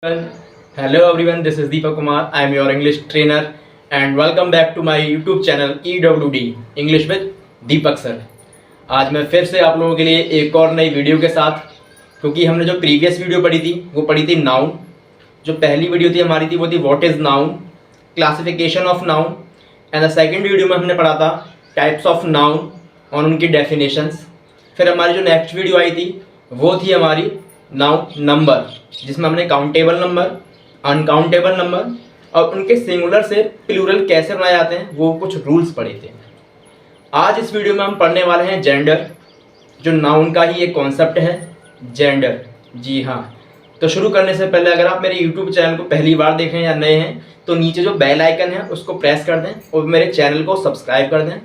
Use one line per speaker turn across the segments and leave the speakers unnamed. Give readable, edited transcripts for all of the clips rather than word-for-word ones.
Hello everyone, this is Deepak Kumar. I am your English trainer and welcome back to my YouTube channel EWD English with Deepak sir. आज मैं फिर से आप लोगों के लिए एक और नई वीडियो के साथ, क्योंकि हमने जो प्रीवियस वीडियो पढ़ी थी वो पढ़ी थी नाउन। जो पहली वीडियो थी हमारी थी वो थी what is noun, classification of noun, and the second video में हमने पढ़ा था टाइप्स ऑफ नाउन और उनकी डेफिनेशंस। फिर हमारी जो नेक्स्ट वीडियो आई थी वो थी हमारी नाउन नंबर, जिसमें हमने काउंटेबल नंबर, अनकाउंटेबल नंबर और उनके सिंगुलर से प्लूरल कैसे बनाए जाते हैं वो कुछ रूल्स पढ़े थे। आज इस वीडियो में हम पढ़ने वाले हैं जेंडर, जो नाउन का ही एक कॉन्सेप्ट है जेंडर। जी हाँ, तो शुरू करने से पहले अगर आप मेरे यूट्यूब चैनल को पहली बार देख रहे हैं या नए हैं तो नीचे जो बेल आइकन है उसको प्रेस कर दें और मेरे चैनल को सब्सक्राइब कर दें,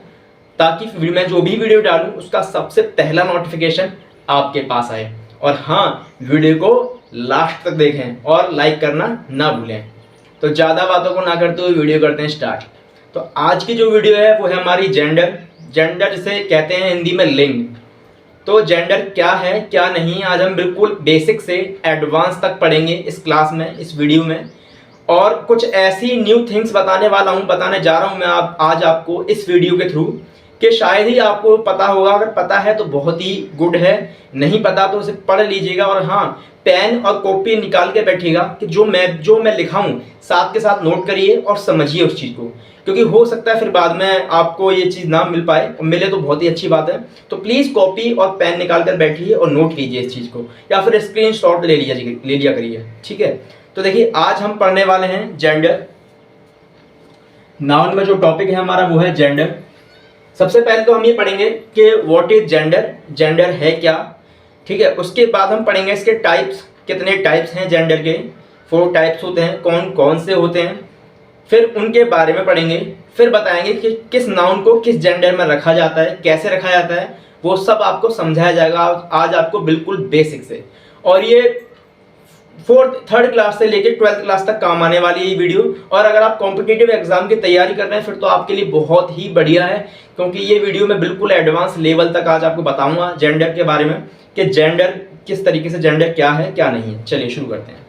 ताकि मैं जो भी वीडियो डालूँ उसका सबसे पहला नोटिफिकेशन आपके पास आए। और हाँ, वीडियो को लास्ट तक देखें और लाइक करना ना भूलें। तो ज़्यादा बातों को ना करते हुए वीडियो करते हैं स्टार्ट। तो आज की जो वीडियो है वो है हमारी जेंडर। जेंडर जिसे कहते हैं हिंदी में लिंग। तो जेंडर क्या है क्या नहीं, आज हम बिल्कुल बेसिक से एडवांस तक पढ़ेंगे इस क्लास में, इस वीडियो में। और कुछ ऐसी न्यू थिंग्स बताने जा रहा हूँ मैं आज आपको इस वीडियो के थ्रू, कि शायद ही आपको पता होगा। अगर पता है तो बहुत ही गुड है, नहीं पता तो उसे पढ़ लीजिएगा। और हाँ, पेन और कॉपी निकाल के बैठिएगा कि जो मैं लिखा हूँ साथ के साथ नोट करिए और समझिए उस चीज़ को, क्योंकि हो सकता है फिर बाद में आपको ये चीज़ ना मिल पाए, और मिले तो बहुत ही अच्छी बात है। तो प्लीज़ कॉपी और पेन निकाल कर बैठिए और नोट कीजिए इस चीज़ को, या फिर स्क्रीनशॉट ले लिया करिए। ठीक है, तो देखिए आज हम पढ़ने वाले हैं जेंडर। नाउन में जो टॉपिक है हमारा वो है जेंडर। सबसे पहले तो हम ये पढ़ेंगे कि व्हाट इज जेंडर, जेंडर है क्या। ठीक है, उसके बाद हम पढ़ेंगे इसके टाइप्स, कितने टाइप्स हैं जेंडर के। 4 टाइप्स होते हैं, कौन कौन से होते हैं, फिर उनके बारे में पढ़ेंगे। फिर बताएंगे कि किस नाउन को किस जेंडर में रखा जाता है, कैसे रखा जाता है, वो सब आपको समझाया जाएगा आज आपको बिल्कुल बेसिक से। और ये 3rd क्लास से लेकर 12th क्लास तक काम आने वाली है वीडियो। और अगर आप कॉम्पिटिटिव एग्जाम की तैयारी कर रहे हैं फिर तो आपके लिए बहुत ही बढ़िया है, क्योंकि ये वीडियो मैं बिल्कुल एडवांस लेवल तक आज आपको बताऊंगा जेंडर के बारे में, कि जेंडर किस तरीके से, जेंडर क्या है क्या नहीं है। चलिए शुरू करते हैं।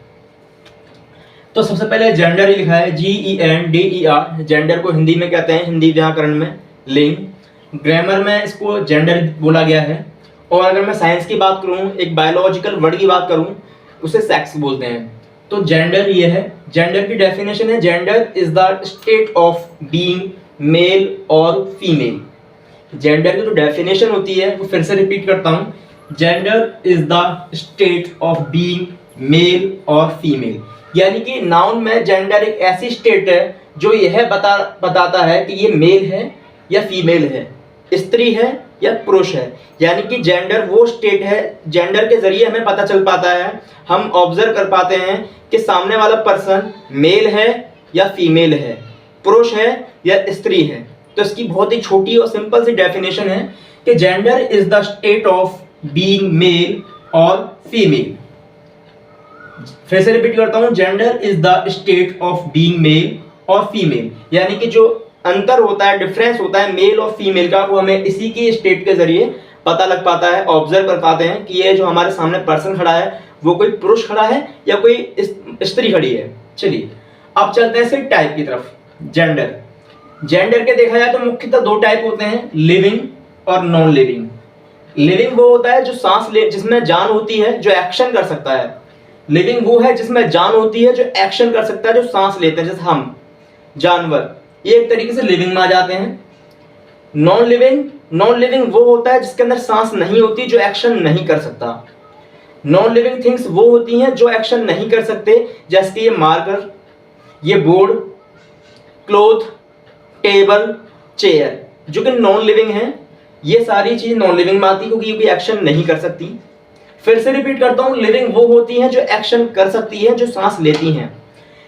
तो सबसे पहले जेंडर ही लिखा है GENDER। जेंडर को हिंदी में कहते हैं, हिंदी व्याकरण में लिंग। ग्रामर में इसको जेंडर बोला गया है। और अगर मैं साइंस की बात करूँ, एक बायोलॉजिकल वर्ड की बात करूँ, उसे सेक्स बोलते हैं। तो जेंडर ये है, जेंडर की डेफिनेशन है gender is the state of being male और फीमेल। जेंडर की जो डेफिनेशन होती है वो फिर से रिपीट करता हूँ, gender is the state of being male और फीमेल। यानी कि नाउन में जेंडर एक ऐसी स्टेट है जो यह बताता है कि ये मेल है या फीमेल है, स्त्री है या पुरुष है। यानी कि जेंडर वो स्टेट है, जेंडर के जरिए हमें पता चल पाता है, हम ऑब्जर्व कर पाते हैं कि सामने वाला पर्सन मेल है या फीमेल है, पुरुष है या स्त्री है। तो इसकी बहुत ही छोटी और सिंपल सी डेफिनेशन है कि gender is the state of being male और फीमेल। फिर से रिपीट करता हूं, gender is the state of being male और फीमेल। यानी कि जो अंतर होता है, डिफरेंस होता है मेल और फीमेल का, वो हमें इसी की स्टेट के जरिए पता लग पाता है, ऑब्जर्व कर पाते हैं कि ये जो हमारे सामने पर्सन खड़ा है वो कोई पुरुष खड़ा है या कोई स्त्री खड़ी है। चलिए अब चलते हैं इसके टाइप की तरफ। जेंडर के देखा जाए तो मुख्यतः 2 टाइप होते हैं, लिविंग और नॉन लिविंग। लिविंग वो होता है जो सांस ले, जिसमें जान होती है, जो एक्शन कर सकता है। लिविंग वो है जिसमें जान होती है, जो एक्शन कर सकता है, जो सांस लेते हैं, जैसे हम जानवर, ये एक तरीके से लिविंग में आ जाते हैं। नॉन लिविंग वो होता है जिसके अंदर सांस नहीं होती, जो एक्शन नहीं कर सकता। नॉन लिविंग थिंग्स वो होती हैं जो एक्शन नहीं कर सकते, जैसे कि ये मार्कर, ये बोर्ड, क्लॉथ, टेबल, चेयर, जो कि नॉन लिविंग है। ये सारी चीज नॉन लिविंग में आती है क्योंकि ये भी एक्शन नहीं कर सकती। फिर से रिपीट करता हूं, लिविंग वो होती हैं जो एक्शन कर सकती है, जो सांस लेती हैं।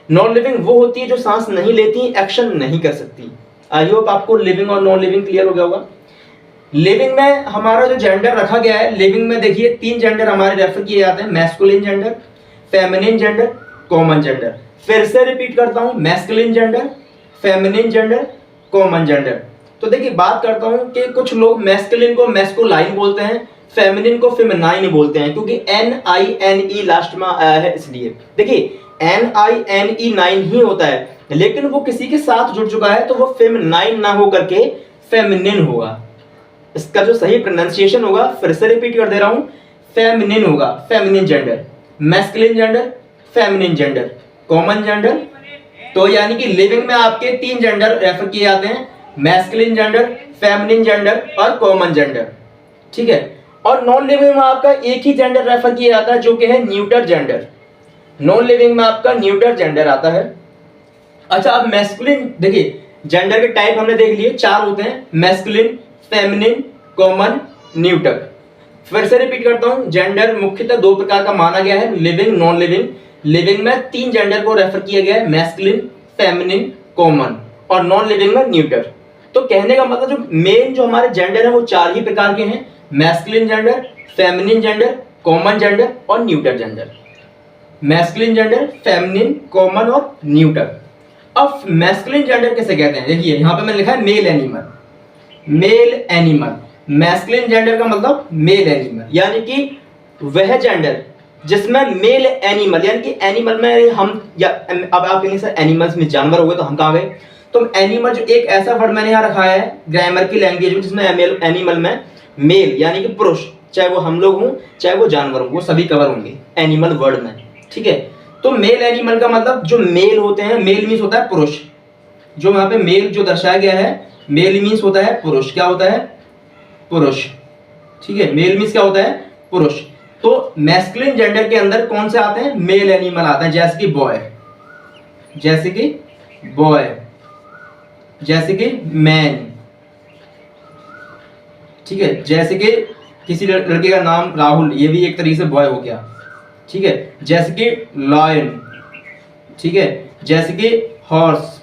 नॉन लिविंग वो होती है जो सांस नहीं लेती, एक्शन नहीं कर सकती। आई होप आपको लिविंग और नॉन लिविंग क्लियर हो गया होगा। लिविंग में हमारा जो जेंडर रखा गया है, लिविंग में देखिए 3 जेंडर हमारे रेफर किए जाते हैं, masculine gender, feminine gender, common gender. फिर से रिपीट करता हूं, masculine gender, feminine gender, common gender. तो देखिए बात करता हूं कि कुछ लोग मैस्कुलिन को मैस्कुलाइन बोलते हैं, फेमिनिन को फेमिनाइन बोलते हैं, क्योंकि NINE लास्ट में आया है इसलिए। देखिए NINE ही होता है, लेकिन वो किसी के साथ जुड़ चुका है तो वो फेमिनाइन ना हो करके फेमिनिन होगा। इसका जो सही प्रोनाउंसिएशन होगा, फिर से रिपीट कर दे रहा हूं, फेमिनिन होगा, feminine gender. Masculine gender, feminine gender, common gender. तो यानी कि लिविंग में आपके 3 जेंडर रेफर किए जाते हैं, मैस्कुलिन जेंडर, फेमिनिन जेंडर और कॉमन जेंडर, ठीक है। और नॉन लिविंग में आपका एक ही जेंडर रेफर किया जाता है जो कि है न्यूटर जेंडर। नॉन लिविंग में आपका न्यूटर जेंडर आता है। अच्छा, अब मैस्कुलिन, देखिए जेंडर के टाइप हमने देख लिए, 4 होते हैं, मैस्कुलिन, फेमिनिन, कॉमन, न्यूटर। फिर से रिपीट करता हूं, जेंडर मुख्यतः 2 प्रकार का माना गया है, लिविंग, नॉन लिविंग। लिविंग में 3 जेंडर को रेफर किया गया है, मैस्कुलिन, फेमिनिन, कॉमन, और नॉन लिविंग में न्यूटर। तो कहने का मतलब जो मेन जो हमारे जेंडर है वो 4 ही प्रकार के हैं, masculine gender, feminine gender, common gender और neuter gender. Masculine gender, feminine, common और न्यूटर। अब मैस्कुलिन जेंडर किसे कहते हैं, देखिए यहां पे मैंने लिखा है male animal. Male animal, masculine gender का मतलब मेल एनिमल, यानी कि वह जेंडर जिसमें मेल एनिमल, यानी कि एनिमल में हम, या अब आप कहेंगे सर एनिमल्स में जानवर हो गए, तो हम कहाँ गए। तो एनिमल जो एक ऐसा वर्ड मैंने यहाँ रखा है ग्रामर की लैंग्वेज में, जिसमें एनिमल में मेल यानी कि पुरुष, चाहे वो हम लोग हों चाहे वो जानवर हो, वो सभी कवर होंगे एनिमल वर्ड में, ठीक है। तो मेल एनिमल का मतलब जो मेल होते हैं, मेल मीन्स होता है पुरुष, जो यहाँ पे मेल जो दर्शाया गया है, मेल मीन्स होता है पुरुष, क्या होता है, पुरुष, ठीक है। मेल मीन्स क्या होता है, पुरुष। तो मैस्कुलिन जेंडर के अंदर कौन से आते हैं, मेल एनिमल आते हैं, जैसे कि बॉय, जैसे कि बॉय, जैसे कि मैन, ठीक है। जैसे कि किसी लड़के का नाम राहुल, ये भी एक तरीके से बॉय हो गया, ठीक है। जैसे कि लॉयन, ठीक है। जैसे कि हॉर्स,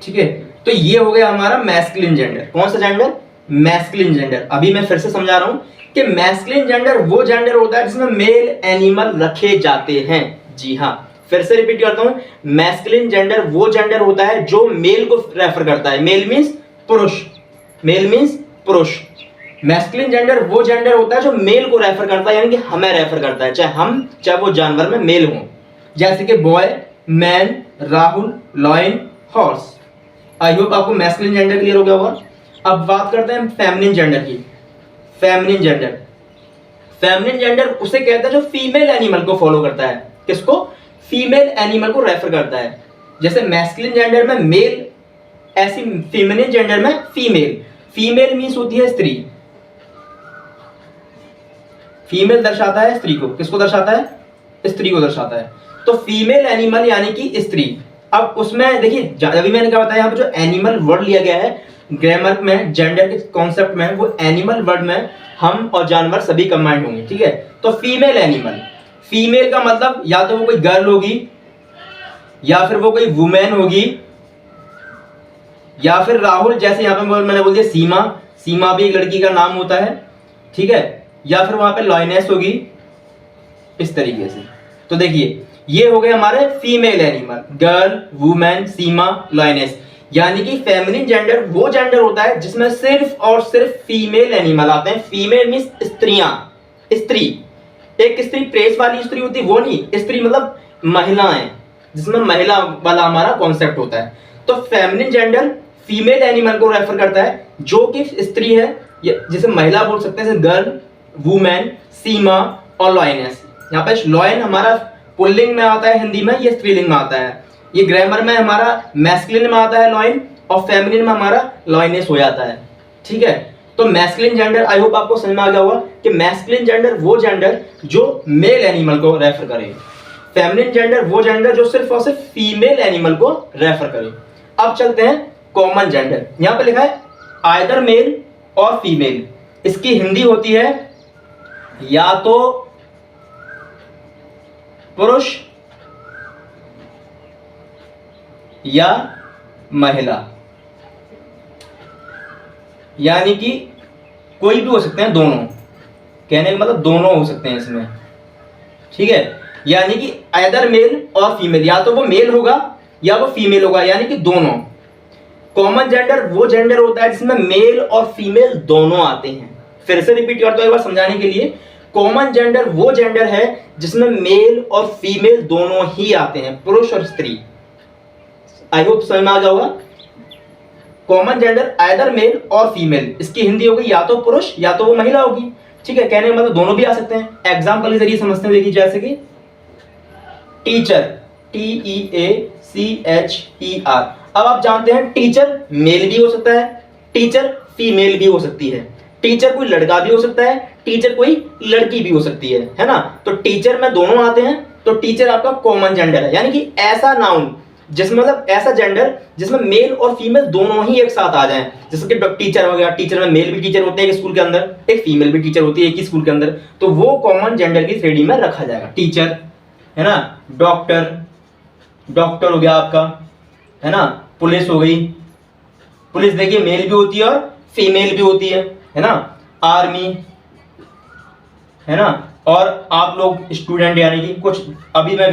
ठीक है। तो ये हो गया हमारा मैस्कुलिन जेंडर। कौन सा जेंडर, मैस्कुलिन जेंडर। अभी मैं फिर से समझा रहा हूं कि मैस्कुलिन जेंडर वो जेंडर होता है जिसमें मेल एनिमल रखे जाते हैं। जी हाँ, फिर से रिपीट करता हूं, मैस्कुलिन जेंडर वो जेंडर होता है जो मेल को रेफर करता है, मेल मींस पुरुष, मेल मींस पुरुष। मैस्कुलिन जेंडर वो जेंडर होता है जो मेल को रेफर करता है, यानी कि हमें रेफर करता है, चाहे हम चाहे वो जानवर में मेल हो, जैसे कि boy, man, Rahul, lion, horse. I hope आपको मैस्कुलिन जेंडर क्लियर हो गया होगा। अब बात करते हैं फेमिनिन जेंडर की। फेमिनिन जेंडर, फेमिनिन जेंडर उसे कहता है जो फीमेल एनिमल को फॉलो करता है। किसको, फीमेल एनिमल को रेफर करता है। जैसे मैस्कुलिन जेंडर में मेल, ऐसी फेमिनिन जेंडर में फीमेल। फीमेल मींस होती है स्त्री, फीमेल दर्शाता है स्त्री को, किसको दर्शाता है, स्त्री को दर्शाता है। तो फीमेल एनिमल यानी कि स्त्री। अब उसमें देखिए, अभी मैंने क्या बताया, यहाँ पे जो एनिमल वर्ड लिया गया है ग्रामर में, जेंडर के कॉन्सेप्ट में, वो एनिमल वर्ड में हम और जानवर सभी कंबाइंड होंगे, ठीक है। तो फीमेल एनिमल, फीमेल का मतलब या तो वो कोई गर्ल होगी, या फिर वो कोई वुमेन होगी, या फिर राहुल, जैसे यहाँ पे मैंने बोल दिया सीमा, सीमा भी एक लड़की का नाम होता है, ठीक है। या फिर वहां पे लॉयनेस होगी, इस तरीके से। तो देखिए ये हो गए हमारे फीमेल एनिमल, गर्ल, वुमेन, सीमा, लॉयनेस। यानी कि फेमिनिन जेंडर वो जेंडर होता है जिसमें सिर्फ और सिर्फ फीमेल एनिमल आते हैं। फीमेल मींस स्त्रियां, स्त्री, एक स्त्री प्रेस वाली स्त्री होती है वो नहीं, स्त्री मतलब महिलाएं, जिसमें महिला वाला हमारा कॉन्सेप्ट होता है। तो फेमिनिन जेंडर फीमेल एनिमल को रेफर करता है जो कि स्त्री है, जिसे महिला बोल सकते हैं, जैसे गर्ल, वुमेन, सीमा और लॉयनेस। यहाँ पे लॉयन हमारा पुल्लिंग में आता है हिंदी में, ये स्त्रीलिंग में आता है। ये ग्रामर में हमारा मैस्कुलिन में आता है लॉयन, और फेमिनिन में हमारा लॉयनेस हो जाता है, ठीक है। तो मैस्कुलिन जेंडर, आई होप आपको समझ में आ गया होगा कि मैस्कुलिन जेंडर वो जेंडर जो मेल एनिमल को रेफर करे, फेमिनिन जेंडर वो जेंडर जो सिर्फ और सिर्फ फीमेल एनिमल को रेफर करे। अब चलते हैं कॉमन जेंडर। यहां पे लिखा है आइदर मेल और फीमेल। इसकी हिंदी होती है या तो पुरुष या महिला, यानी कि कोई भी हो सकते हैं, दोनों, कहने का मतलब दोनों हो सकते हैं इसमें, ठीक है। यानी कि आइदर मेल और फीमेल, या तो वो मेल होगा या वो फीमेल होगा, यानी कि दोनों। कॉमन जेंडर वो जेंडर होता है जिसमें मेल और फीमेल दोनों आते हैं। फिर से रिपीट करता हूं एक बार समझाने के लिए, कॉमन जेंडर वो जेंडर है जिसमें मेल और फीमेल दोनों ही आते हैं, पुरुष और स्त्री। आई होप समझ में आ गया होगा। कॉमन जेंडर आइदर मेल और फीमेल, इसकी हिंदी होगी या तो पुरुष या तो वो महिला होगी। ठीक है, कहने का मतलब दोनों भी आ सकते हैं। एग्जाम्पल के जरिए समझते हैं, देखिए जैसे कि टीचर, TEACHER। अब आप जानते हैं टीचर मेल भी हो सकता है, टीचर फीमेल भी हो सकती है, टीचर कोई लड़का भी हो सकता है, टीचर कोई लड़की भी हो सकती है ना। तो टीचर में दोनों आते हैं, तो टीचर आपका कॉमन जेंडर है, यानी कि ऐसा नाउन जिसमें मतलब ऐसा जेंडर जिसमें मेल और फीमेल दोनों ही एक साथ आ जाएं। जैसे कि टीचर हो गया, टीचर में मेल भी टीचर होते हैं एक स्कूल के अंदर, एक फीमेल भी टीचर होती है एक ही स्कूल के अंदर, तो वो कॉमन जेंडर की श्रेणी में रखा जाएगा। टीचर है ना, डॉक्टर, डॉक्टर हो गया आपका, है ना। पुलिस हो गई, पुलिस देखिए मेल भी होती है और फीमेल भी होती है ना। आर्मी, है ना। और आप लोग स्टूडेंट, यानी कि कुछ अभी मैं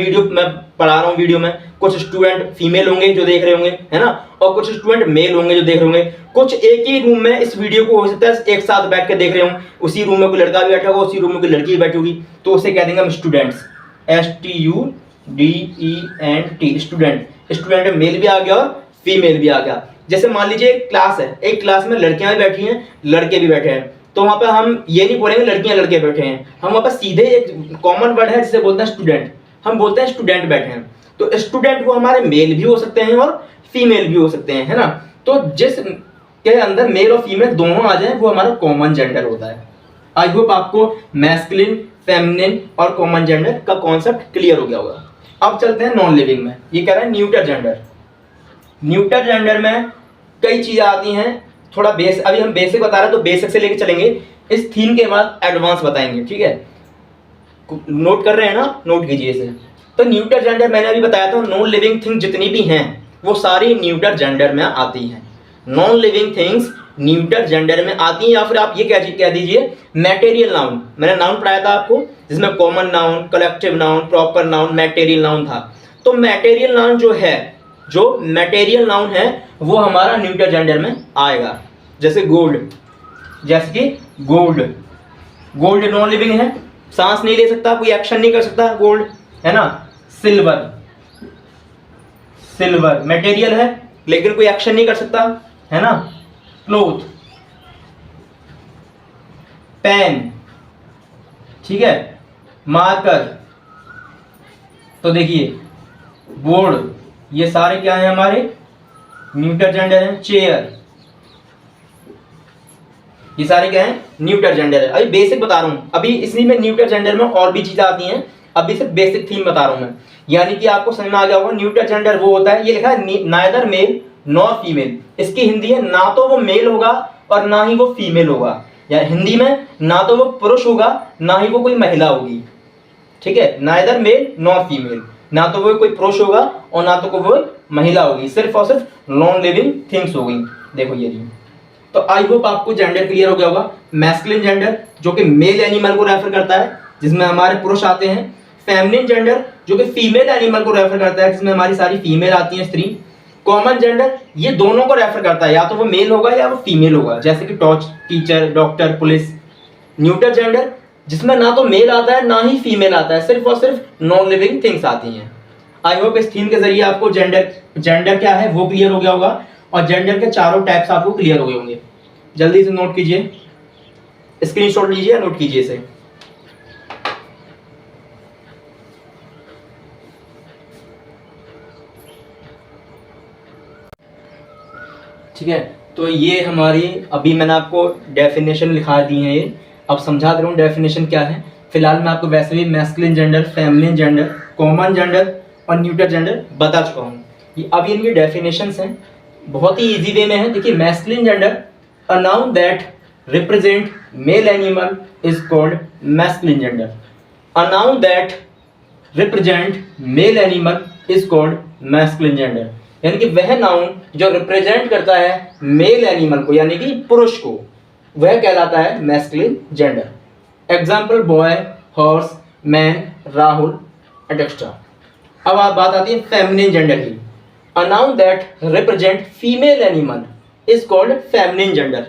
पढ़ा रहा हूँ वीडियो में, कुछ स्टूडेंट फीमेल होंगे जो देख रहे होंगे, है ना, और कुछ स्टूडेंट मेल होंगे जो देख रहे होंगे। कुछ एक ही रूम में इस वीडियो को हो सकता है एक साथ बैठ के देख रहे हों, उसी रूम में कोई लड़का भी बैठा होगा, उसी रूम में कोई लड़की भी बैठी होगी, तो उसे कह देंगे हम students, STUDENT, student. Student male भी आ गया और फीमेल भी आ गया। जैसे मान लीजिए एक क्लास है, एक क्लास में लड़कियां भी बैठी हैं, लड़के भी बैठे हैं, तो वहां पे हम ये नहीं बोलेंगे लड़कियां लड़के बैठे हैं, हम वहां पर सीधे एक कॉमन वर्ड है जिसे बोलते हैं स्टूडेंट, हम बोलते हैं स्टूडेंट बैठे हैं। तो स्टूडेंट वो हमारे मेल भी हो सकते हैं और फीमेल भी हो सकते हैं, है ना। तो जिस के अंदर मेल और फीमेल दोनों आ जाए वो हमारा कॉमन जेंडर होता है। आई होप आपको मैस्कुलिन, फेमिनिन और कॉमन जेंडर का कॉन्सेप्ट क्लियर हो गया होगा। अब चलते हैं नॉन लिविंग में। ये कह रहा है न्यूटर जेंडर। न्यूटर जेंडर में कई चीजें आती हैं, थोड़ा बेस, अभी हम बेसिक बता रहे हैं तो बेसिक से लेके चलेंगे, इस थीम के बाद एडवांस बताएंगे। ठीक है, नोट कर रहे हैं ना, नोट कीजिए इसे। तो न्यूटर जेंडर मैंने अभी बताया था, नॉन लिविंग थिंग जितनी भी हैं वो सारी न्यूटर जेंडर में आती हैं। Non living things neuter gender में आती हैं, या फिर आप ये कह दीजिए मैटेरियल नाउन। मैंने नाउन पढ़ाया था आपको जिसमें common noun, collective noun, proper noun, material noun था। तो मैटेरियल नाउन जो मैटेरियल नाउन है वो हमारा न्यूटर जेंडर में आएगा। जैसे गोल्ड, जैसे कि गोल्ड, गोल्ड नॉन लिविंग है, सांस नहीं ले सकता, कोई एक्शन नहीं कर सकता, गोल्ड, है ना। सिल्वर, सिल्वर मटेरियल है लेकिन कोई एक्शन नहीं कर सकता, है ना। क्लोथ, पेन, ठीक है, मार्कर, तो देखिए बोर्ड, ये सारे क्या है हमारे न्यूटर जेंडर है। चेयर, ये सारे क्या है न्यूटर जेंडर है। अभी बेसिक बता रहा हूं, अभी इसी में न्यूटर जेंडर में और भी चीजें आती हैं, अभी सिर्फ बेसिक थीम बता रहा हूं मैं, यानी कि आपको समझ में आ गया होगा। न्यूटर जेंडर वो होता है, ये लिखा है नाइदर मेल नॉर फीमेल, इसकी हिंदी है ना तो वो मेल होगा और ना ही वो फीमेल होगा, या हिंदी में ना तो वो पुरुष होगा ना ही वो कोई महिला होगी। ठीक है, नाइदर मेल नॉर फीमेल, ना तो वो कोई पुरुष होगा और ना तो वो महिला होगी, सिर्फ और सिर्फ नॉन लिविंग थिंग्स होगी। देखो ये रही। तो आई होप आपको जेंडर क्लियर हो गया होगा। मैस्कुलिन जेंडर जो कि मेल एनिमल को रेफर करता है जिसमें हमारे पुरुष आते हैं। फेमिनिन जेंडर जो कि फीमेल एनिमल को रेफर करता है जिसमें हमारी सारी फीमेल आती हैं, स्त्री। कॉमन जेंडर ये दोनों को रेफर करता है, या तो वो मेल होगा या वो फीमेल होगा, जैसे कि torch, teacher, doctor, police. Neuter gender जिसमें ना तो मेल आता है ना ही फीमेल आता है, सिर्फ और सिर्फ नॉन लिविंग थिंग्स आती हैं। आई होप इस थीम के जरिए आपको जेंडर क्या है वो क्लियर हो गया होगा और जेंडर के चारों टाइप्स आपको क्लियर हो गए होंगे। जल्दी से नोट कीजिए, स्क्रीनशॉट लीजिए, नोट कीजिए इसे। ठीक है, तो ये हमारी अभी मैंने आपको डेफिनेशन लिखा दी है, ये अब समझा दे रहा हूँ डेफिनेशन क्या है। फिलहाल मैं आपको वैसे भी masculine gender, feminine gender, common gender और न्यूटर जेंडर बता चुका हूँ। ये अब इनकी डेफिनेशंस हैं, बहुत ही इजी वे में है। देखिए, masculine gender a noun that represent male animal is called masculine gender. A noun that represent male animal is called masculine gender, यानी कि वह नाउन जो रिप्रेजेंट करता है मेल एनिमल को, यानी कि पुरुष को, वह कहलाता है masculine gender. Example boy, horse, man, Rahul, etcetera. अब आप बात आती है फेमिनिन जेंडर की। अ noun that represent female animal is called feminine gender,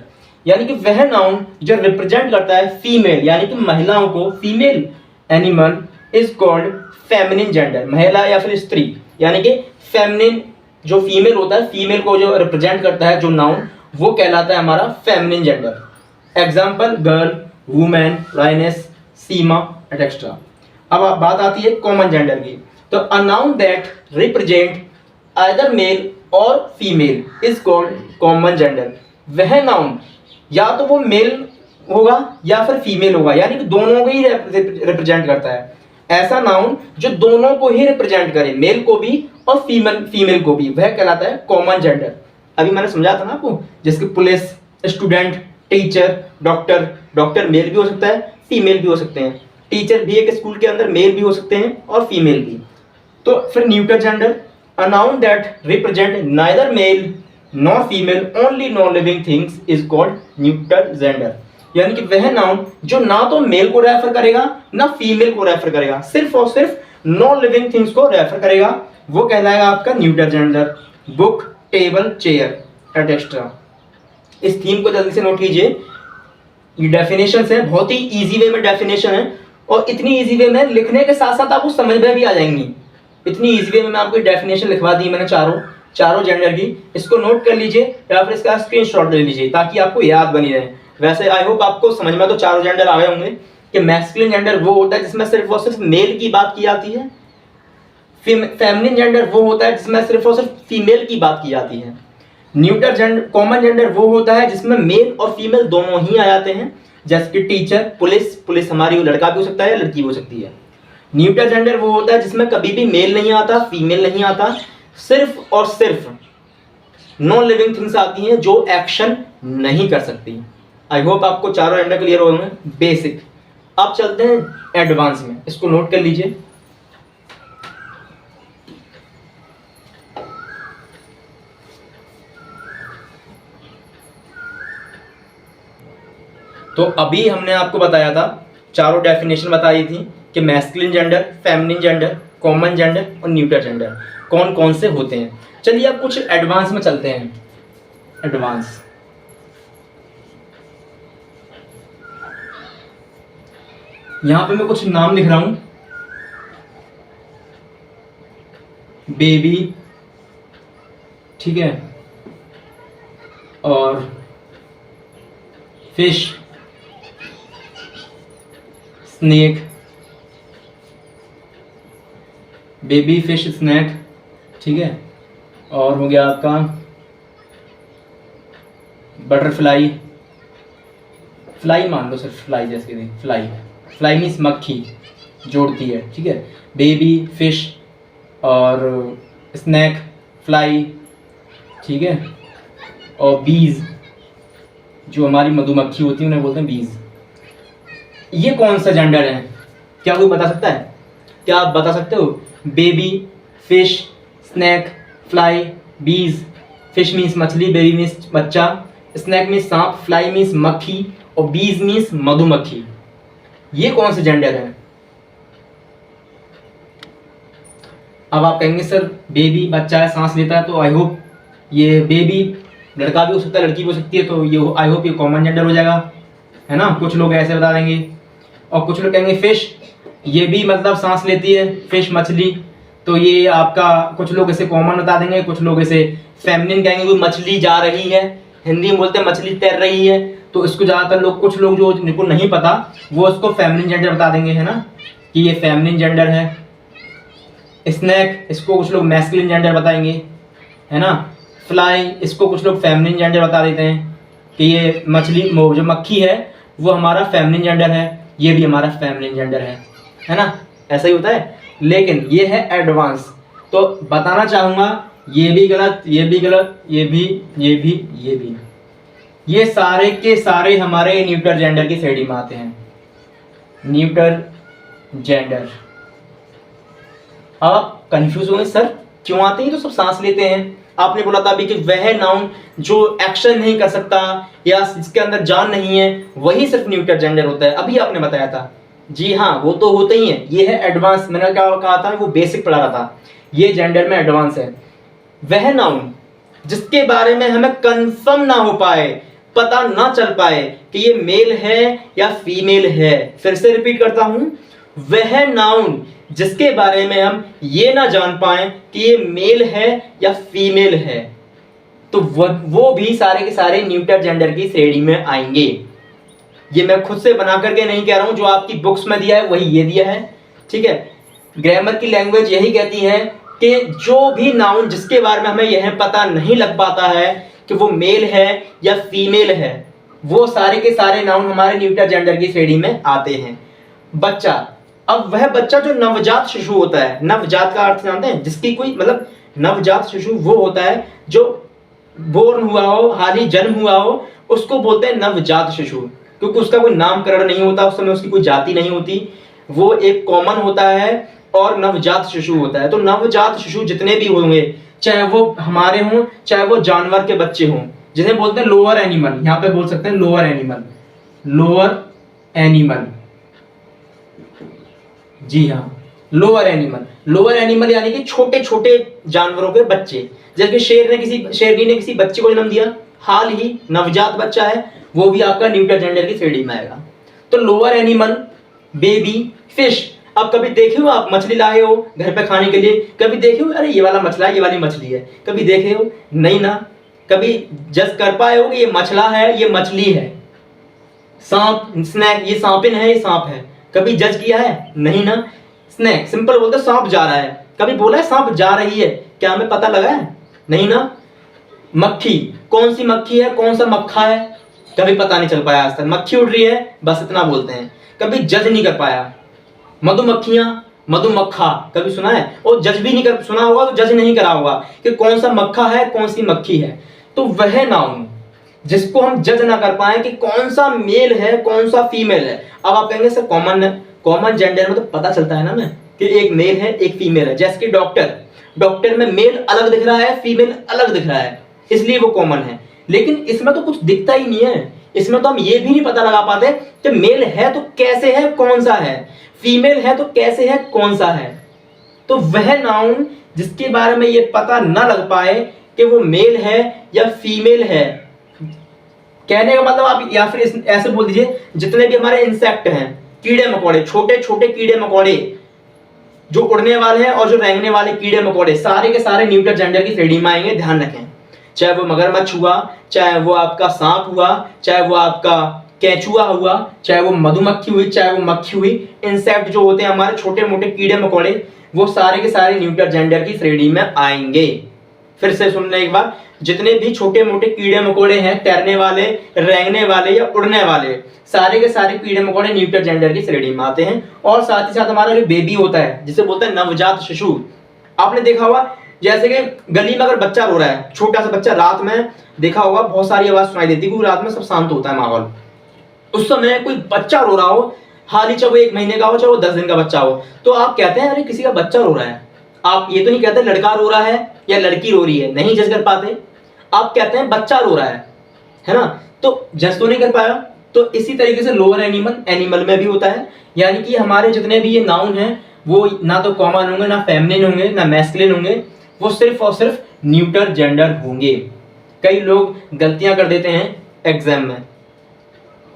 यानी कि वह नाउन जो रिप्रेजेंट करता है फीमेल यानी कि महिलाओं को, female animal is called feminine gender, महिला या फिर स्त्री, यानी कि फेमिनिन जो फीमेल होता है, फीमेल को जो रिप्रेजेंट करता है जो नाउन, वो कहलाता है हमारा feminine gender. Example girl, women, lioness, Seema etcetera. अब बात आती है कॉमन जेंडर की, तो a noun that represent either male और female is called common gender. वह नाउन या तो वो मेल होगा या फिर फीमेल होगा, यानी कि दोनों को ही रिप्रेजेंट करता है। ऐसा नाउन जो दोनों को ही रिप्रेजेंट करे, मेल को भी और फीमेल को भी, वह कहलाता है कॉमन जेंडर। अभी मैंने समझा था ना आपको, जैसे police, student, teacher, doctor. Doctor male भी हो सकता है, फीमेल भी हो सकते हैं। टीचर भी एक स्कूल के अंदर मेल भी हो सकते हैं और फीमेल भी। तो फिर neuter gender, a noun that represent neither male nor female only non living things is called neuter gender. यानी कि वह नाउन जो ना तो मेल को रेफर करेगा ना फीमेल को रेफर करेगा, सिर्फ और सिर्फ नॉन लिविंग थिंग्स को रेफर करेगा, वो कहलाएगा आपका neuter gender. Book, table, chair etcetera. इस थीम को जल्दी से नोट कीजिए। ये डेफिनेशन है, बहुत ही इजी वे में डेफिनेशन है, और इतनी इजी वे में लिखने के साथ साथ आपको समझ में भी आ जाएंगी। इतनी इजी वे में आपको डेफिनेशन लिखवा दी मैंने चारों जेंडर की। इसको नोट कर लीजिए या फिर इसका स्क्रीनशॉट ले लीजिए ताकि आपको याद बनी रहे। वैसे आई होप आपको समझ में तो चारों जेंडर आ गए होंगे कि मैस्कुलिन जेंडर वो होता है जिसमें सिर्फ और सिर्फ मेल की बात की जाती है, फेमिनिन जेंडर वो होता है जिसमें सिर्फ और सिर्फ फीमेल की बात की जाती है, न्यूटर जेंडर कॉमन जेंडर वो होता है जिसमें मेल और फीमेल दोनों ही आ जाते हैं, जैसे कि टीचर, पुलिस हमारी लड़का भी हो सकता है, लड़की हो सकती है। न्यूटर जेंडर वो होता है जिसमें कभी भी मेल नहीं आता, फीमेल नहीं आता, सिर्फ और सिर्फ नॉन लिविंग थिंग्स आती हैं जो एक्शन नहीं कर सकती। आई होप आपको चारों जेंडर क्लियर हो गए बेसिक। अब चलते हैं एडवांस में, इसको नोट कर लीजिए। तो अभी हमने आपको बताया था, चारों डेफिनेशन बताई थी कि masculine gender, feminine gender, common gender और न्यूटर जेंडर कौन कौन से होते हैं। चलिए अब कुछ एडवांस में चलते हैं। एडवांस, यहां पे मैं कुछ नाम लिख रहा हूं। बेबी, ठीक है, और fish, snake, baby fish snake, ठीक है, और हो गया आपका बटरफ्लाई, फ्लाई मान लो, सिर्फ फ्लाई जैसे कि फ्लाई मीन्स मक्खी जोड़ती है, ठीक है, बेबी फिश और स्नैक फ्लाई, ठीक है, और बीज जो हमारी मधुमक्खी होती है उन्हें बोलते हैं बीज। ये कौन सा जेंडर है, क्या कोई बता सकता है? क्या आप बता सकते हो? बेबी, फिश, स्नैक, फ्लाई, बीज। फिश मीन्स मछली, बेबी मीन्स बच्चा, स्नैक मीन्स सांप, फ्लाई मीन्स मक्खी और बीज मीन्स मधुमक्खी। ये कौन से जेंडर है? अब आप कहेंगे सर बेबी बच्चा है, सांस लेता है, तो आई होप ये बेबी लड़का भी हो सकता है, लड़की भी हो सकती है, तो ये आई होप ये कॉमन जेंडर हो जाएगा, है ना। कुछ लोग ऐसे बता देंगे, और कुछ लोग कहेंगे फिश, ये भी मतलब सांस लेती है, फिश मछली, तो ये आपका कुछ लोग इसे कॉमन बता देंगे, कुछ लोग इसे फेमिनिन कहेंगे, कोई मछली जा रही है, हिंदी में बोलते हैं मछली तैर रही है, तो इसको ज़्यादातर लोग, कुछ लोग जो जिनको नहीं पता वो इसको फेमिनिन जेंडर बता देंगे, है ना, कि ये फेमिनिन जेंडर है। स्नैक, इसको कुछ लोग मैस्कुलिन जेंडर बताएंगे, है ना। फ्लाई, इसको कुछ लोग फेमिनिन जेंडर बता देते हैं कि ये मछली जो मक्खी है वो हमारा फेमिनिन जेंडर है, ये भी हमारा फेमिनिन जेंडर है ना। ऐसा ही होता है, लेकिन ये है एडवांस। तो बताना चाहूँगा ये भी गलत, ये भी गलत, ये भी, ये भी, ये भी, ये सारे के सारे हमारे न्यूटर जेंडर की श्रेणी में आते हैं। Neuter gender. आप कंफ्यूज होंगे सर क्यों आते हैं, तो सब सांस लेते हैं। आपने बोला था अभी कि वह नाउन जो एक्शन नहीं कर सकता या इसके अंदर जान नहीं है वही सिर्फ न्यूटर जेंडर होता है, अभी आपने बताया था। जी हाँ, वो तो होते ही है। ये है एडवांस, मैंने क्या कहा था, वो बेसिक पढ़ा रहा था, ये जेंडर में एडवांस है। वह नाउन जिसके बारे में हमें कंफर्म ना हो पाए, पता ना चल पाए कि ये मेल है या फीमेल है। फिर से रिपीट करता हूं, वह नाउन जिसके बारे में हम ये ना जान पाए कि ये मेल है या फीमेल है, तो वो भी सारे के सारे न्यूटर जेंडर की श्रेणी में आएंगे। ये मैं खुद से बना करके नहीं कह रहा हूं, जो आपकी बुक्स में दिया है वही ये दिया है, ठीक है। ग्रामर की लैंग्वेज यही कहती है कि जो भी नाउन जिसके बारे में हमें यह पता नहीं लग पाता है कि वो मेल है या फीमेल है, वो सारे के सारे नाउन हमारे न्यूटर जेंडर की श्रेणी में आते हैं। बच्चा, अब वह बच्चा जो नवजात शिशु होता है, नवजात का अर्थ जानते हैं, जिसकी कोई मतलब नवजात शिशु वो होता है जो बोर्न हुआ हो, हाल ही जन्म हुआ हो, उसको बोलते हैं नवजात शिशु, क्योंकि उसका कोई नामकरण नहीं होता, उस समय उसकी कोई जाति नहीं होती, वो एक कॉमन होता है और नवजात शिशु होता है। तो नवजात शिशु जितने भी होंगे, चाहे वो हमारे हों चाहे वो जानवर के बच्चे हों, जिन्हें बोलते हैं लोअर एनिमल, यहाँ पे बोल सकते हैं लोअर एनिमल, लोअर एनिमल, जी हाँ लोअर एनिमल, लोअर एनिमल यानी कि छोटे छोटे जानवरों के बच्चे। जैसे शेरनी ने किसी बच्चे को जन्म दिया, हाल ही नवजात बच्चा है, वो भी आपका न्यूटर जेंडर की श्रेणी में आएगा। तो लोअर एनिमल, बेबी, फिश। अब कभी देखे हो आप मछली लाए हो घर पे खाने के लिए, कभी देखे हो अरे ये वाला मछला है, ये वाली मछली है, कभी देखे हो? नहीं ना। कभी जज कर पाए हो कि ये मछला है ये मछली है? सांप, स्नैक, ये सांपिन है ये सांप है, कभी जज किया है? नहीं ना। स्नैक, सिंपल बोलते सांप जा रहा है, कभी बोला है सांप जा रही है? क्या हमें पता लगा है? नहीं ना। मक्खी, कौन सी मक्खी है कौन सा मक्खा है, कभी पता नहीं चल पाया आज तक। मक्खी उड़ रही है, बस इतना बोलते हैं, कभी जज नहीं कर पाया। मधुमक्खियां, मधुमक्खा, कभी सुना है? और जज भी नहीं कर, सुना होगा तो जज नहीं करा होगा कि कौन सा मक्खा है कौन सी मक्खी है। तो वह नाउन जिसको हम जज ना कर पाए कि कौन सा मेल है कौन सा फीमेल है। अब आप कहेंगे सर कॉमन है, कॉमन जेंडर में तो पता चलता है ना मैं कि एक मेल है एक फीमेल है। जैसे कि डॉक्टर, डॉक्टर में मेल अलग दिख रहा है फीमेल अलग दिख रहा है, इसलिए वो कॉमन है। लेकिन इसमें तो कुछ दिखता ही नहीं है, इसमें तो हम ये भी नहीं पता लगा पाते कि मेल है तो कैसे है कौन सा है, फीमेल है तो कैसे है कौन सा है। तो वह नाउन जिसके बारे में ये पता ना लग पाए कि वो मेल है या फीमेल है, कहने का मतलब आप या फिर ऐसे बोल दीजिए जितने भी हमारे इंसेक्ट हैं, कीड़े मकोड़े, छोटे छोटे कीड़े मकोड़े जो उड़ने वाले हैं और जो रेंगने वाले कीड़े मकोड़े, सारे के सारे न्यूटर जेंडर की श्रेणी में आएंगे। ध्यान रखें, चाहे वो मगरमच्छ हुआ, चाहे वो आपका सांप हुआ, चाहे वो आपका केंचुआ हुआ, चाहे वो मधुमक्खी हुई, चाहे वो मक्खी हुई, इंसेक्ट जो होते हैं हमारे छोटे मोटे कीड़े मकोड़े, वो सारे के सारे न्यूटर जेंडर की श्रेणी में आएंगे। फिर से सुनने एक बार, जितने भी छोटे मोटे कीड़े मकोड़े हैं, तैरने वाले, रेंगने वाले या उड़ने वाले, सारे के सारे कीड़े मकोड़े न्यूटर जेंडर की श्रेणी में आते हैं। और साथ ही साथ हमारा जो बेबी होता है जिसे बोलते हैं नवजात शिशु, आपने देखा होगा जैसे कि गली में अगर बच्चा रो रहा है, छोटा सा बच्चा, रात में देखा होगा बहुत सारी आवाज सुनाई देती है क्योंकि रात में सब शांत होता है माहौल। उस समय कोई बच्चा रो रहा हो, हाल ही चाहे वो 1 महीने का हो चाहे वो 10 दिन का बच्चा हो, तो आप कहते हैं अरे किसी का बच्चा रो रहा है। आप ये तो नहीं कहते लड़का रो रहा है या लड़की रो रही है, नहीं जज कर पाते, आप कहते हैं बच्चा रो रहा है ना, तो जज तो नहीं कर पाया। तो इसी तरीके से लोअर एनिमल में भी होता है, यानी कि हमारे जितने भी ये नाउन हैं वो ना तो कॉमन होंगे, ना फेमिनिन होंगे, ना मैस्कुलिन होंगे, वो सिर्फ और सिर्फ न्यूटर जेंडर होंगे। कई लोग गलतियां कर देते हैं एग्जाम में,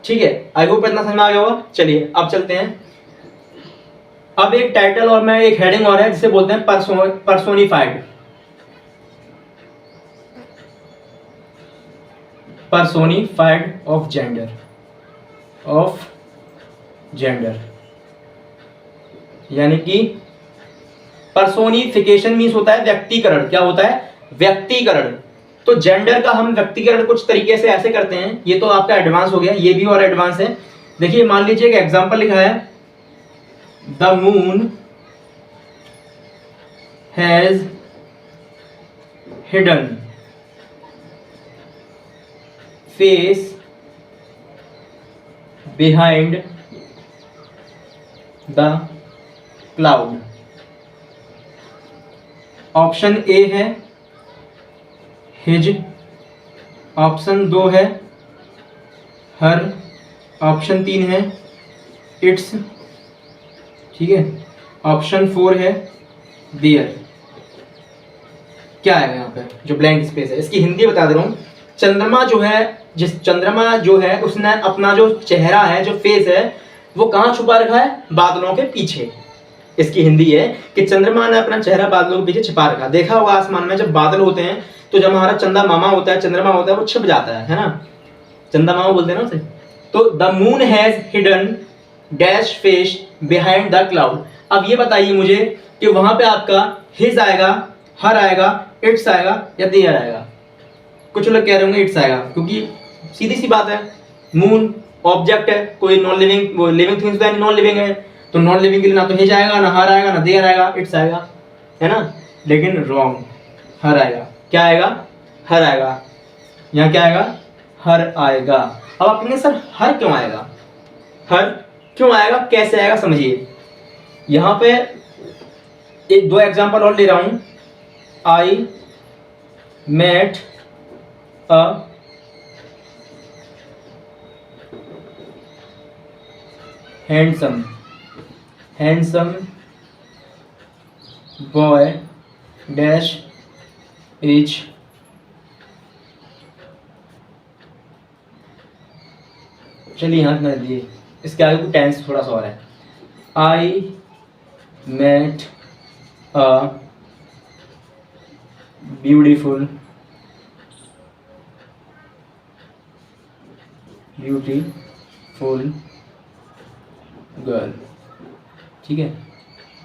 ठीक है। आई होप इतना समझ में आ गया होगा। चलिए अब चलते हैं। अब एक टाइटल और मैं एक हेडिंग और है जिसे बोलते हैं पर्सोनिफाइड, पर्सोनिफाइड ऑफ जेंडर, यानी कि पर्सोनिफिकेशन मीन्स होता है व्यक्तिकरण। क्या होता है? व्यक्तिकरण। तो जेंडर का हम व्यक्तिकरण कुछ तरीके से ऐसे करते हैं, ये तो आपका एडवांस हो गया, ये भी और एडवांस है। देखिए मान लीजिए कि एग्जांपल लिखा है, the moon has hidden face behind the cloud. Option A है हिज, ऑप्शन 2 है हर, ऑप्शन 3 है इट्स, ठीक है, ऑप्शन 4 है देयर। क्या है यहाँ पे जो ब्लैंक स्पेस है, इसकी हिंदी बता दे रहा हूँ। चंद्रमा जो है जिस चंद्रमा जो है उसने अपना जो चेहरा है, जो फेस है, वो कहाँ छुपा रखा है? बादलों के पीछे। इसकी हिंदी है कि चंद्रमा ने अपना चेहरा बादलों के पीछे छिपा रखा। देखा होगा आसमान में जब बादल होते हैं तो जब हमारा चंदा मामा होता है, चंद्रमा होता है, वो छिप जाता है ना, चंदा मामा बोलते हैं ना उसे। तो the moon has hidden dash face behind the cloud. अब ये बताइए मुझे कि वहां पे आपका हिज आएगा, हर आएगा, इट्स आएगा या देयर आएगा? कुछ लोग कह रहे होंगे इट्स आएगा, क्योंकि सीधी सी बात है, मून ऑब्जेक्ट है, कोई नॉन लिविंग, वो लिविंग थिंग्स है, नॉन लिविंग है, तो नॉन लिविंग के लिए ना तो हिज आएगा, ना हर आएगा, ना देयर आएगा, इट्स आएगा, है ना। लेकिन रॉन्ग, हर आएगा। क्या आएगा? हर आएगा। यहाँ क्या आएगा? हर आएगा। अब आप कहेंगे सर हर क्यों आएगा? हर क्यों आएगा, कैसे आएगा, समझिए। यहाँ पे एक दो एग्जांपल और ले रहा हूं। I met a handsome boy dash is चलिए यहाँ कर दिए, इसके आगे को टेंस थोड़ा सा और है। I met a beautiful girl. ठीक है,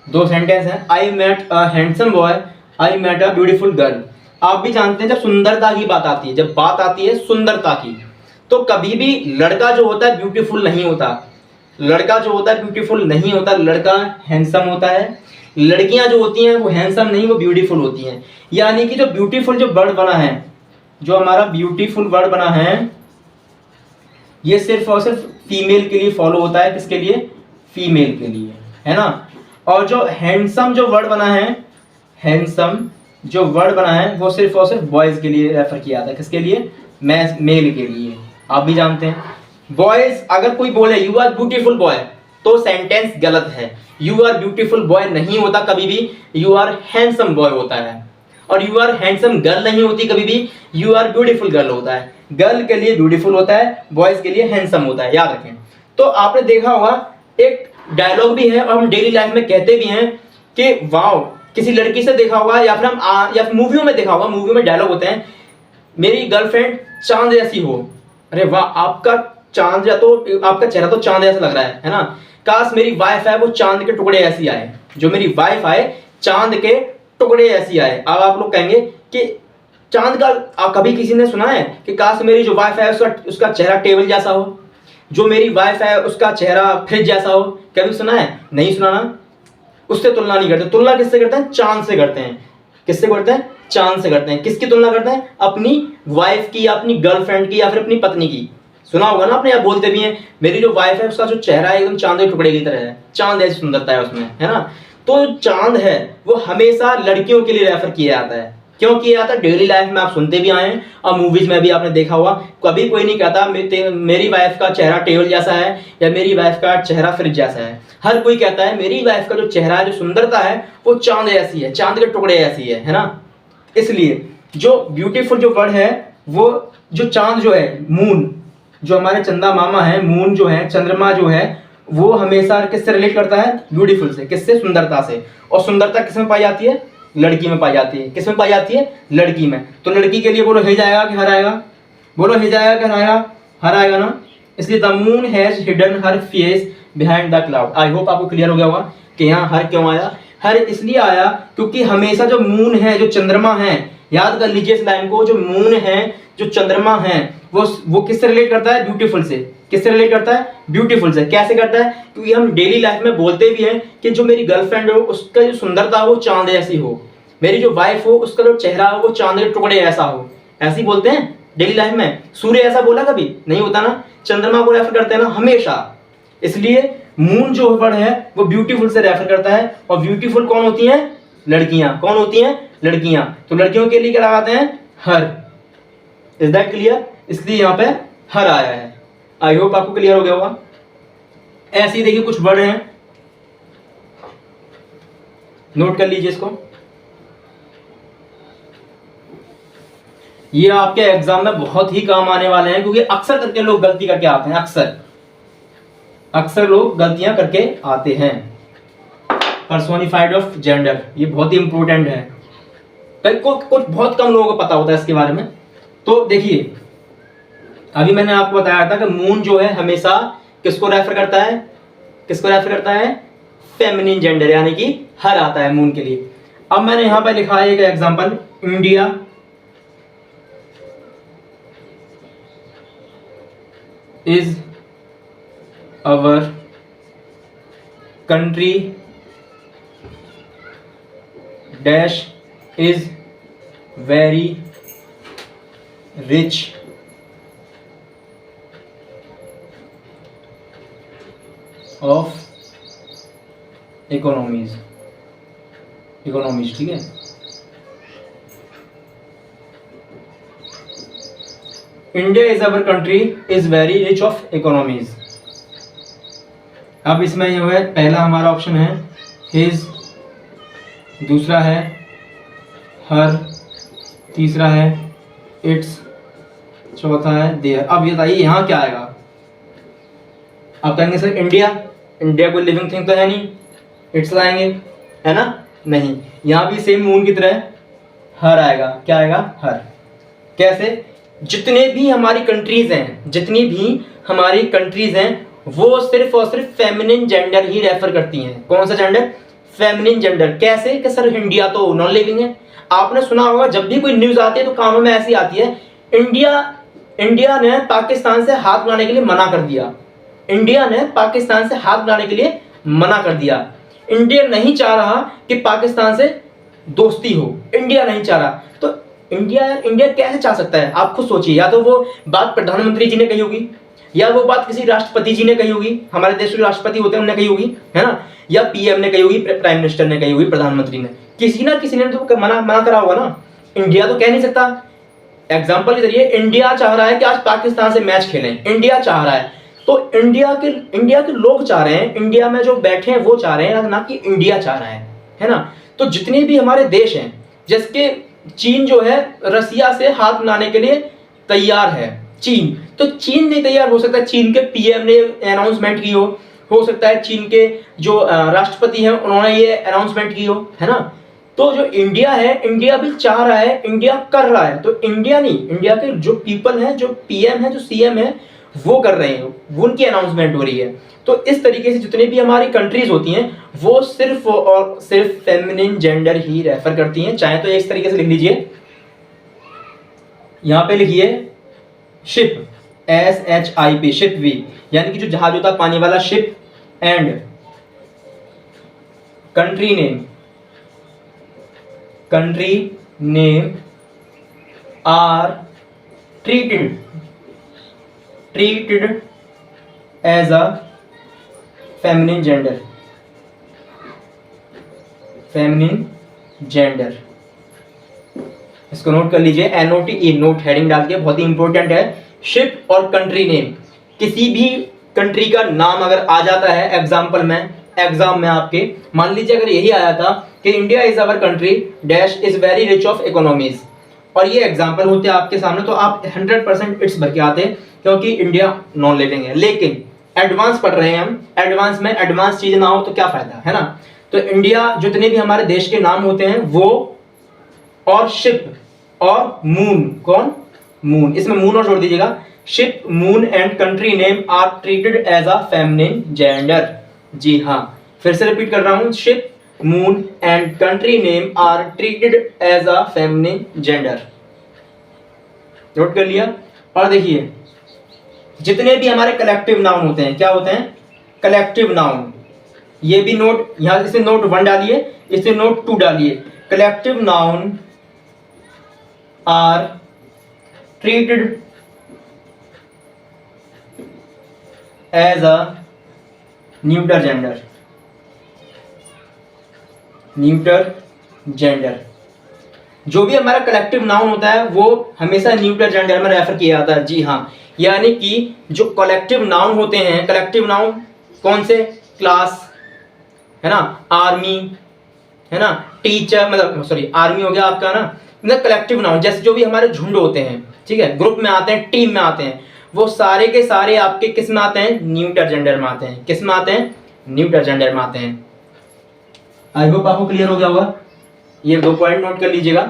दो सेंटेंस हैं। I met a handsome boy, I met a beautiful girl. आप भी जानते हैं जब सुंदरता की बात आती है, जब बात आती है सुंदरता की, तो कभी भी लड़का जो होता है ब्यूटीफुल नहीं होता। लड़का जो होता है ब्यूटीफुल नहीं होता, लड़का हैंडसम होता है। लड़कियां जो होती हैं वो हैंडसम नहीं, वो ब्यूटीफुल होती हैं। यानी कि जो ब्यूटीफुल जो वर्ड बना है, जो हमारा ब्यूटीफुल वर्ड बना है, ये सिर्फ और सिर्फ फीमेल के लिए फॉलो होता है। किसके लिए? फीमेल के लिए, है ना। और जो हैंडसम जो वर्ड बना है, हैंडसम जो वर्ड बना है, वो सिर्फ और सिर्फ बॉयज के लिए रेफर किया जाता है। किसके लिए? मेल के लिए। आप भी जानते हैं बॉयज, अगर कोई बोले यू आर ब्यूटीफुल बॉय, तो सेंटेंस गलत है। यू आर ब्यूटीफुल बॉय नहीं होता कभी भी, यू आर हैंडसम बॉय होता है। और यू आर हैंडसम गर्ल नहीं होती कभी भी, यू आर ब्यूटीफुल गर्ल होता है। गर्ल के लिए ब्यूटीफुल होता है, बॉयज के लिए हैंडसम होता है, याद रखें। तो आपने देखा होगा एक डायलॉग भी है और हम डेली लाइफ में कहते भी हैं कि वाओ, किसी लड़की से देखा होगा या फिर हम या फिर मूवियों में देखा होगा, मूवियों में डायलॉग होते हैं, मेरी गर्लफ्रेंड चांद जैसी हो। अरे वाह, आपका चांद या तो आपका चेहरा तो चांद जैसा लग रहा है ना। काश मेरी वाइफ है वो चांद के टुकड़े ऐसी आए, जो मेरी वाइफ आए चांद के टुकड़े ऐसी आए। अब आप लोग कहेंगे कि चांद का कभी किसी ने सुना है कि काश मेरी जो वाइफ है उसका चेहरा टेबल जैसा हो, जो मेरी वाइफ है उसका चेहरा फ्रिज जैसा हो? कभी सुना है? नहीं सुना ना। उससे तुलना नहीं करते। तुलना किससे करते हैं? चांद से करते हैं। किससे करते हैं? चांद से करते हैं। किसकी तुलना करते हैं? अपनी वाइफ की, या अपनी गर्लफ्रेंड की, या फिर अपनी पत्नी की। सुना होगा ना आपने, आप बोलते भी हैं मेरी जो वाइफ है उसका जो चेहरा है एकदम चांद के टुकड़े की तरह है, चांद ऐसी सुंदरता है उसमें, है ना। तो चांद है वो हमेशा लड़कियों के लिए रेफर किया जाता है। क्यों किया जाता है? डेली लाइफ में आप सुनते भी आए हैं और मूवीज में भी आपने देखा होगा। कभी कोई नहीं कहता मेरी वाइफ का चेहरा टेबल जैसा है या मेरी वाइफ का चेहरा फ्रिज जैसा है। हर कोई कहता है मेरी वाइफ का जो चेहरा है, जो सुंदरता है, वो चांद ऐसी है, चांद के टुकड़े ऐसी है ना। इसलिए जो ब्यूटीफुल जो वर्ड है, वो जो चांद जो है, मून, जो हमारे चंदा मामा है, मून जो है, चंद्रमा जो है, वो हमेशा किससे रिलेट करता है? ब्यूटीफुल से। किससे? सुंदरता से। और सुंदरता किसमें पाई जाती है? लड़की में पाई जाती है। किसमें पाई जाती है? लड़की में। तो लड़की के लिए बोलो हिज आएगा कि हर आएगा? बोलो हिज आएगा कि हर आएगा? हर आएगा ना। इसलिए the moon has hidden her face behind the cloud. I hope आपको क्लियर हो गया होगा कि यहाँ हर क्यों आया। हर इसलिए आया क्योंकि हमेशा जो मून है, जो चंद्रमा है, याद कर लीजिए इस लाइन को, जो मून है, जो चंद्रमा है, वो किससे रिलेट करता है? ब्यूटीफुल से। किससे रिलेट करता है? ब्यूटीफुल से। कैसे करता है? क्योंकि हम डेली लाइफ में बोलते भी हैं कि जो मेरी गर्लफ्रेंड हो उसका जो सुंदरता हो वो चांद ऐसी हो, मेरी जो वाइफ हो उसका जो चेहरा हो वो चांद के टुकड़े ऐसा हो। ऐसे ही बोलते हैं डेली लाइफ में। सूर्य ऐसा बोला कभी नहीं होता ना, चंद्रमा को रेफर करते हैं ना हमेशा। इसलिए मून जो वर्ड है वो ब्यूटीफुल से रेफर करता है। और ब्यूटीफुल कौन होती हैं? लड़कियां। कौन होती हैं? लड़कियां। तो लड़कियों के लिए क्या लगाते हैं? हर। Is that clear? इसलिए यहाँ पे हर आया है। आई होप आपको क्लियर हो गया होगा। ऐसे ही देखिए कुछ वर्ड हैं, नोट कर लीजिए इसको। ये आपके एग्जाम में बहुत ही काम आने वाले हैं, क्योंकि अक्सर करके लोग गलती करके आते हैं, अक्सर लोग गलतियां करके आते हैं। पर्सोनिफाइड ऑफ जेंडर, ये बहुत ही इंपॉर्टेंट है, कुछ बहुत कम लोगों को पता होता है इसके बारे में। तो देखिए, अभी मैंने आपको बताया था कि मून जो है हमेशा किसको रेफर करता है, फेमिनिन जेंडर, यानी कि हर आता है मून के लिए। अब मैंने यहां पर लिखा है एक example, India is our country dash is very rich of economies, ठीक है। India is our country is very rich of economies. अब इसमें जो है पहला हमारा ऑप्शन है हिज, दूसरा है हर, तीसरा है इट्स, चौथा है देयर। अब ये बताइए यहाँ क्या आएगा? आप कहेंगे सर इंडिया कोई लिविंग थिंग तो है नहीं, इट्स लाएंगे, है ना? नहीं, यहाँ भी सेम मून की तरह हर आएगा। क्या आएगा? हर। कैसे? जितनी भी हमारी कंट्रीज हैं वो सिर्फ और सिर्फ फेमिनिन जेंडर ही रेफर करती हैं। कौन सा जेंडर? Feminine gender. कैसे? कि सर इंडिया तो नॉन लिविंग है। आपने सुना होगा जब भी कोई न्यूज आती है तो कानों में ऐसी आती है, इंडिया ने पाकिस्तान से हाथ मिलाने के लिए मना कर दिया। इंडिया नहीं चाह रहा कि पाकिस्तान से दोस्ती हो, इंडिया नहीं चाह रहा। तो इंडिया कैसे चाह सकता है? आप खुद सोचिए। या तो वो बात प्रधानमंत्री जी ने कही होगी, या वो बात किसी राष्ट्रपति जी ने कही होगी, हमारे देश के राष्ट्रपति होते हैं, उन्होंने कही होगी, है ना? या पीएम ने कही होगी, प्राइम मिनिस्टर ने कही होगी, प्रधानमंत्री ने, किसी ना किसी ने तो मना करा होगा ना। इंडिया तो कह नहीं सकता। एग्जाम्पल के जरिए, इंडिया चाह रहा है कि आज पाकिस्तान से मैच खेलें, इंडिया चाह रहा है, तो इंडिया के लोग चाह रहे हैं, इंडिया में जो बैठे हैं वो चाह रहे हैं, ना कि इंडिया चाह रहा है ना? तो जितने भी हमारे देश हैं, जैसे चीन जो है रसिया से हाथ मिलाने के लिए तैयार है, तो चीन नहीं तैयार हो सकता, चीन के पीएम ने अनाउंसमेंट की हो सकता है चीन के जो राष्ट्रपति हैं उन्होंने ये अनाउंसमेंट की हो, है ना? तो जो इंडिया है, इंडिया भी चाह रहा है, इंडिया कर रहा है, तो इंडिया नहीं, इंडिया के जो पीपल हैं, जो पीएम है, जो सीएम है, वो कर रहे हैं, वो उनकी अनाउंसमेंट हो रही है। तो इस तरीके से जितनी भी हमारी कंट्रीज होती हैं वो सिर्फ और सिर्फ फेमिनिन जेंडर ही रेफर करती हैं। चाहे तो इस तरीके से लिख लीजिए, यहां पे लिखिए शिप, SHIP, शिप भी, यानी कि जो जहाज होता है पानी वाला, ship, and country name are treated as a feminine gender. इसको नोट कर लीजिए, NOTE, नोट हेडिंग डाल के, बहुत ही इंपॉर्टेंट है। शिप और कंट्री नेम, किसी भी कंट्री का नाम अगर आ जाता है एग्जाम में आपके, मान लीजिए अगर यही आया था कि India is our country dash is very rich of economies, और ये एग्जाम्पल होते आपके सामने, तो आप 100% इट्स भर के आते, क्योंकि इंडिया नॉन लिविंग है। लेकिन एडवांस पढ़ रहे हैं हम, एडवांस में एडवांस चीज ना हो तो क्या फायदा, है ना? तो इंडिया, जितने भी हमारे देश के नाम होते हैं वो, और शिप और मून, कौन? मून, इसमें मून और जोड़ दीजिएगा। Ship, moon and country name are treated as a feminine gender. जी हाँ, फिर से रिपीट कर रहा हूं, ship, moon and country name are treated as a feminine gender. Note कर लिया? और देखिए, जितने भी हमारे कलेक्टिव नाउन होते हैं, क्या होते हैं? Collective noun. ये भी नोट, यहां इसे नोट 1 डालिए, इसे नोट 2 डालिए। Collective noun are treated as a neuter gender. जो भी हमारा कलेक्टिव नाउन होता है वो हमेशा न्यूटर जेंडर में रेफर किया जाता है। जी हाँ, यानी कि जो कलेक्टिव नाउन होते हैं, कलेक्टिव नाउन कौन से? क्लास, है ना? आर्मी, है ना? टीचर, मतलब सॉरी, आर्मी हो गया आपका ना, मतलब कलेक्टिव नाउन, जैसे जो भी हमारे झुंड होते हैं, ठीक है, ग्रुप में आते हैं, टीम में आते हैं, वो सारे के सारे आपके किस में आते हैं, न्यूटर जेंडर में आते हैं। किस में आते हैं, न्यूटर जेंडर में आते हैं। आई होप आपको क्लियर हो गया होगा। ये 2 पॉइंट नोट कर लीजिएगा।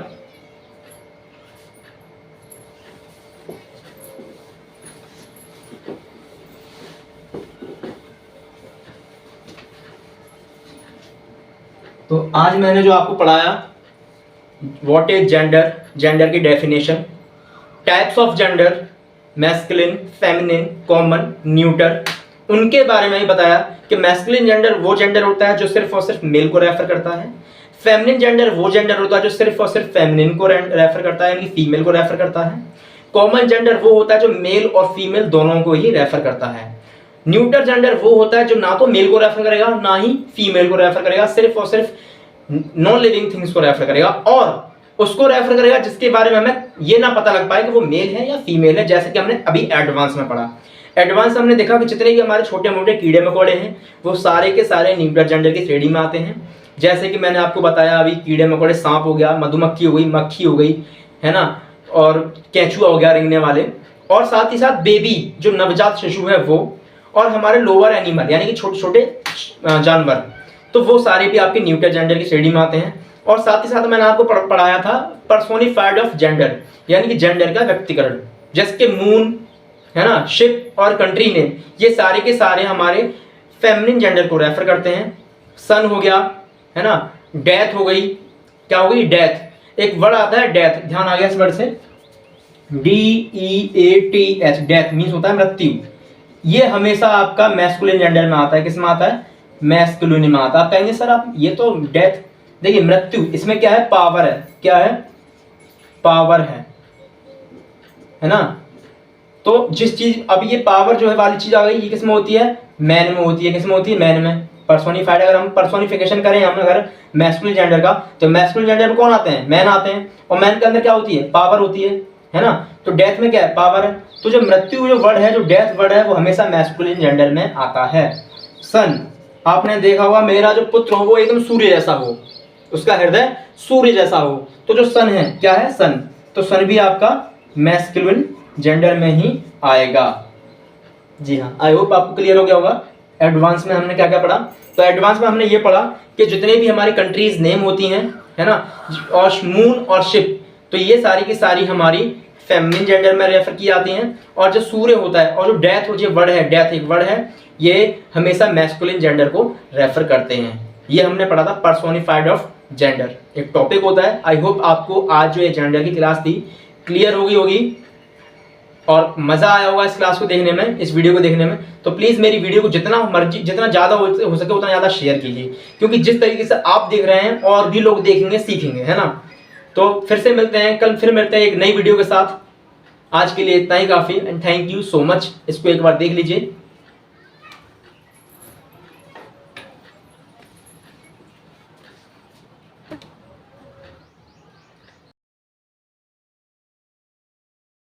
तो आज मैंने जो आपको पढ़ाया, व्हाट इज जेंडर, जेंडर की definition, types of gender, masculine, feminine, common, neuter, उनके बारे में ही बताया कि मैस्कुलिन जेंडर वो जेंडर होता है जो सिर्फ और सिर्फ मेल को रेफर करता है, फेमिनिन जेंडर वो जेंडर होता है जो सिर्फ और सिर्फ फेमिनिन को रेफर करता है, यानी फीमेल को रेफर करता है, कॉमन जेंडर वो होता है जो मेल और फीमेल दोनों को ही रेफर करता है, न्यूटर जेंडर वो होता है जो ना तो मेल को रेफर करेगा ना ही फीमेल को रेफर करेगा, सिर्फ और सिर्फ नॉन लिविंग थिंग्स को रेफर करेगा, और उसको रेफर करेगा जिसके बारे में हमें ये ना पता लग पाए कि वो मेल है या फीमेल है, जैसे कि हमने अभी एडवांस में पढ़ा। एडवांस हमने देखा कि जितने भी हमारे छोटे मोटे कीड़े मकोड़े हैं वो सारे के सारे न्यूटर जेंडर की श्रेणी में आते हैं। जैसे कि मैंने आपको बताया अभी, कीड़े मकोड़े, सांप हो गया, मधुमक्खी हो गई, मक्खी हो गई, है ना, और केंचुआ हो गया रेंगने वाले, और साथ ही साथ बेबी जो नवजात शिशु है वो, और हमारे लोअर एनिमल यानी कि छोटे छोटे जानवर, तो वो सारे भी आपके न्यूटर जेंडर की श्रेणी में आते हैं। और साथ ही साथ मैंने आपको पढ़ाया था पर्सोनिफाइड ऑफ जेंडर, यानी कि जेंडर का व्यक्तिकरण, जैसे कि मून, है ना, शिप और कंट्री नेम, ये सारे के सारे हमारे फेमिनिन जेंडर को रेफर करते हैं। सन हो गया, है ना, डेथ हो गई, क्या हो गई, डेथ, एक वर्ड आता है डेथ, ध्यान आ गया इस वर्ड से, DEATH, डेथ मीन्स होता है मृत्यु, ये हमेशा आपका मैस्कुलिन जेंडर में आता है। किस में आता है, मैस्कुलिन में आता है। आप कहेंगे सर आप ये तो डेथ, देखिए मृत्यु, इसमें क्या है, पावर है, क्या है, पावर है ना, तो जिस चीज, अब ये पावर जो है वाली चीज आ गई, ये किस में होती है, मैन में होती है। किस में होती है, मैन में। पर्सोनिफाइड, अगर हम पर्सोनिफिकेशन करें हम अगर मैस्कुलिन जेंडर का, तो मैस्कुलिन जेंडर में कौन आते हैं, मैन आते हैं, और मैन के अंदर क्या होती है, पावर होती है ना, तो डेथ में क्या है, पावर है। तो जो मृत्यु जो वर्ड है, जो डेथ वर्ड है, वो हमेशा मैस्कुलिन जेंडर में आता है। सन, आपने देखा होगा, मेरा जो पुत्र हो वो एकदम सूर्य जैसा हो, उसका हृदय सूर्य जैसा हो, तो जो सन है, क्या है, सन, तो सन भी आपका मैस्कुलिन जेंडर में ही आएगा। जी हाँ, आई होप आपको क्लियर हो गया होगा। एडवांस में हमने क्या क्या पढ़ा, तो एडवांस में हमने ये पढ़ा कि जितने भी हमारी कंट्रीज नेम होती हैं, है ना, और मून और शिप, तो ये सारी की सारी हमारी फेमिनिन जेंडर में रेफर की जाती हैं, और जो सूर्य होता है और जो डेथ हो, जो वर्ड है, डेथ एक वर्ड है, ये हमेशा मैस्कुलिन जेंडर को रेफर करते हैं। ये हमने पढ़ा था पर्सोनिफाइड ऑफ जेंडर, एक टॉपिक होता है। आई होप आपको आज जो ये जेंडर की क्लास थी क्लियर हो गई होगी और मज़ा आया होगा इस क्लास को देखने में, इस वीडियो को देखने में। तो प्लीज़ मेरी वीडियो को जितना मर्जी, जितना ज़्यादा हो सके उतना ज़्यादा शेयर कीजिए, क्योंकि जिस तरीके से आप देख रहे हैं और भी लोग देखेंगे, सीखेंगे, है ना। तो फिर से मिलते हैं कल, फिर मिलते हैं एक नई वीडियो के साथ। आज के लिए इतना ही काफ़ी, and thank you so much. इसको एक बार देख लीजिए।